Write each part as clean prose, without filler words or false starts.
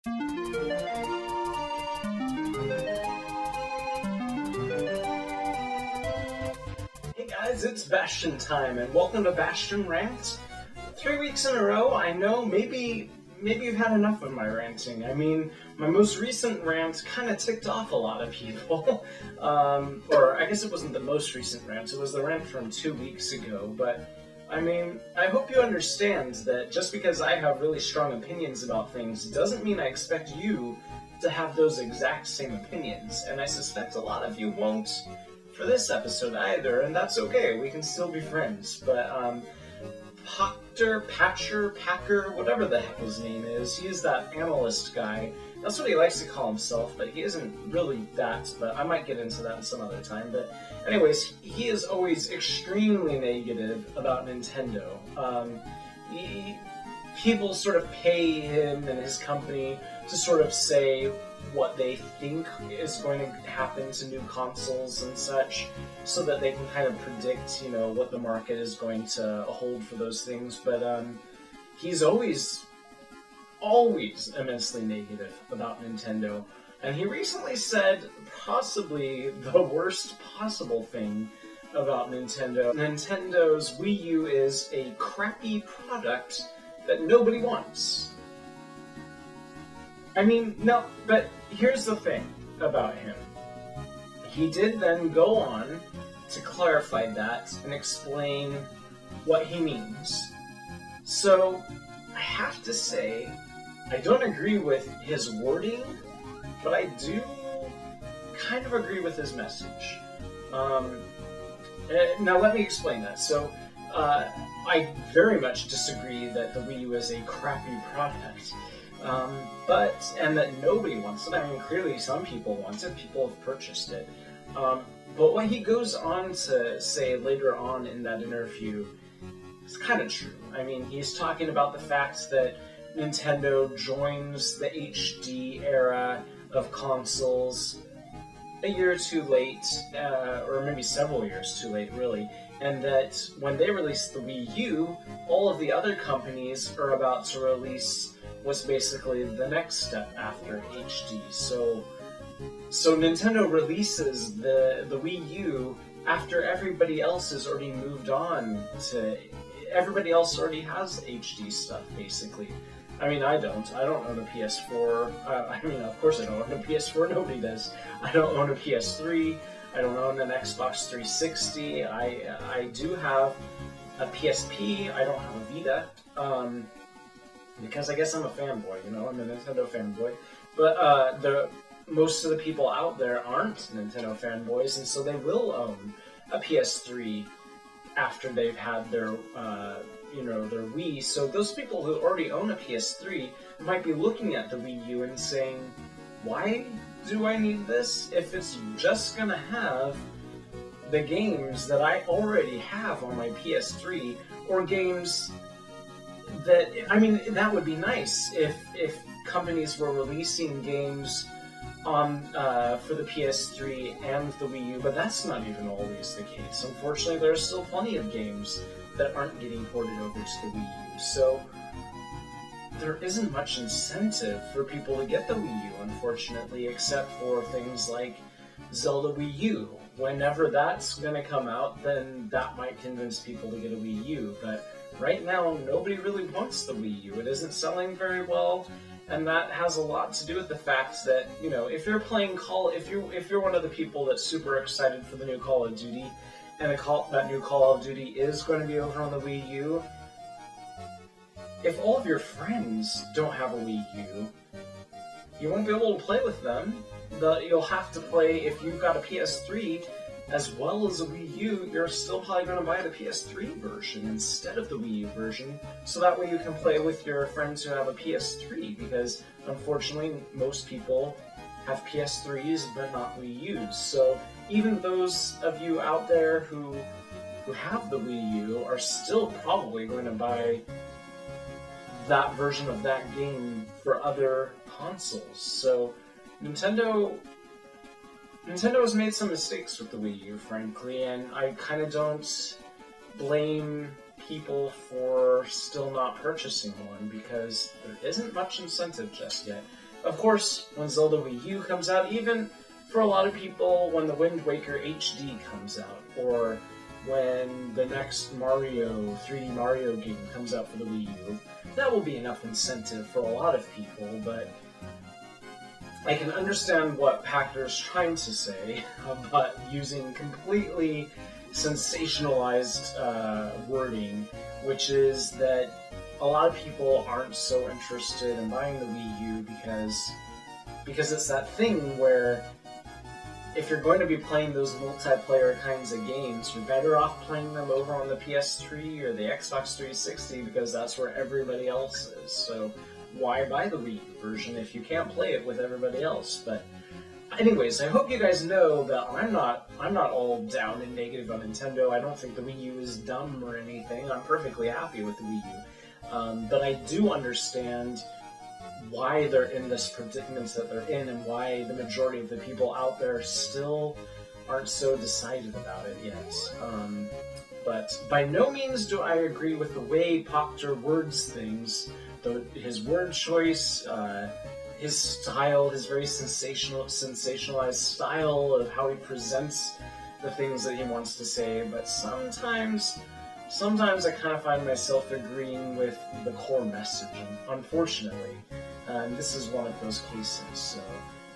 Hey guys, it's Bastian time, and welcome to BastianRant. 3 weeks in a row. I know maybe you've had enough of my ranting. I mean, my most recent rant kind of ticked off a lot of people. Or I guess it wasn't the most recent rant, it was the rant from 2 weeks ago, but I mean, I hope you understand that just because I have really strong opinions about things doesn't mean I expect you to have those exact same opinions, and I suspect a lot of you won't for this episode either, and that's okay, we can still be friends. But Pachter, whatever the heck his name is, he is that analyst guy. That's what he likes to call himself, but he isn't really that, but I might get into that some other time. But anyways, he is always extremely negative about Nintendo. People sort of pay him and his company to sort of say what they think is going to happen to new consoles and such, so that they can kind of predict, you know, what the market is going to hold for those things. But he's always immensely negative about Nintendo, and he recently said possibly the worst possible thing about Nintendo. Nintendo's Wii U is a crappy product that nobody wants. I mean, no, but here's the thing about him. He did then go on to clarify that and explain what he means. So, I have to say, I don't agree with his wording, but I do kind of agree with his message. Now let me explain that. So, I very much disagree that the Wii U is a crappy product. And that nobody wants it. I mean, clearly some people want it, people have purchased it. But what he goes on to say later on in that interview is kind of true. I mean, he's talking about the fact that Nintendo joins the HD era of consoles a year or two late, or maybe several years too late, really, and that when they released the Wii U, all of the other companies are about to release what's basically the next step after HD. So Nintendo releases the Wii U after everybody else has already moved on to... Everybody else already has HD stuff, basically. I mean, I don't own a PS4. I mean, of course I don't own a PS4, nobody does. I don't own a PS3, I don't own an Xbox 360, I do have a PSP, I don't have a Vita, because I guess I'm a fanboy, you know, I'm a Nintendo fanboy. But most of the people out there aren't Nintendo fanboys, and so they will own a PS3 after they've had their, you know, their Wii. So those people who already own a PS3 might be looking at the Wii U and saying, why do I need this if it's just gonna have the games that I already have on my PS3, or games that, I mean, that would be nice if companies were releasing games on for the PS3 and the Wii U, but that's not even always the case. Unfortunately, there are still plenty of games that aren't getting ported over to the Wii U, so there isn't much incentive for people to get the Wii U, unfortunately, except for things like Zelda Wii U. Whenever that's gonna come out, then that might convince people to get a Wii U, but right now, nobody really wants the Wii U. It isn't selling very well, and that has a lot to do with the fact that, you know, if you're playing if you're one of the people that's super excited for the new Call of Duty, and that new Call of Duty is going to be over on the Wii U, if all of your friends don't have a Wii U, you won't be able to play with them. You'll have to play, if you've got a PS3, as well as a Wii U, you're still probably going to buy the PS3 version instead of the Wii U version, so that way you can play with your friends who have a PS3, because unfortunately most people have PS3s but not Wii U's. So even those of you out there who have the Wii U are still probably going to buy that version of that game for other consoles. So Nintendo has made some mistakes with the Wii U, frankly, and I kind of don't blame people for still not purchasing one, because there isn't much incentive just yet. Of course, when Zelda Wii U comes out, even for a lot of people, when the Wind Waker HD comes out, or when the next 3D Mario game comes out for the Wii U, that will be enough incentive for a lot of people, but I can understand what Pachter's trying to say about using completely sensationalized wording, which is that a lot of people aren't so interested in buying the Wii U because it's that thing where if you're going to be playing those multiplayer kinds of games, you're better off playing them over on the PS3 or the Xbox 360 because that's where everybody else is. So why buy the Wii U version if you can't play it with everybody else? But anyways, I hope you guys know that I'm not all down and negative on Nintendo. I don't think the Wii U is dumb or anything. I'm perfectly happy with the Wii U. But I do understand why they're in this predicament that they're in and why the majority of the people out there still aren't so decided about it yet. But by no means do I agree with the way Pachter words things. His word choice, his style, his very sensationalized style of how he presents the things that he wants to say, but sometimes I kind of find myself agreeing with the core message, unfortunately. And this is one of those cases, so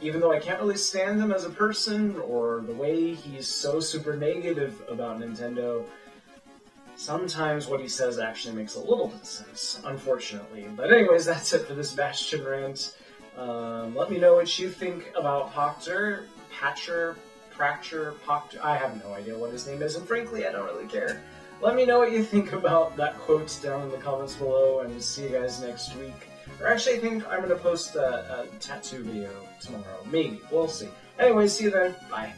even though I can't really stand him as a person, or the way he's so super negative about Nintendo, sometimes what he says actually makes a little bit of sense, unfortunately. But anyways, that's it for this Bastion rant. Let me know what you think about Pachter, I have no idea what his name is, and frankly, I don't really care. Let me know what you think about that quote down in the comments below, and see you guys next week. Or actually, I think I'm going to post a tattoo video tomorrow. Maybe. We'll see. Anyways, see you then. Bye.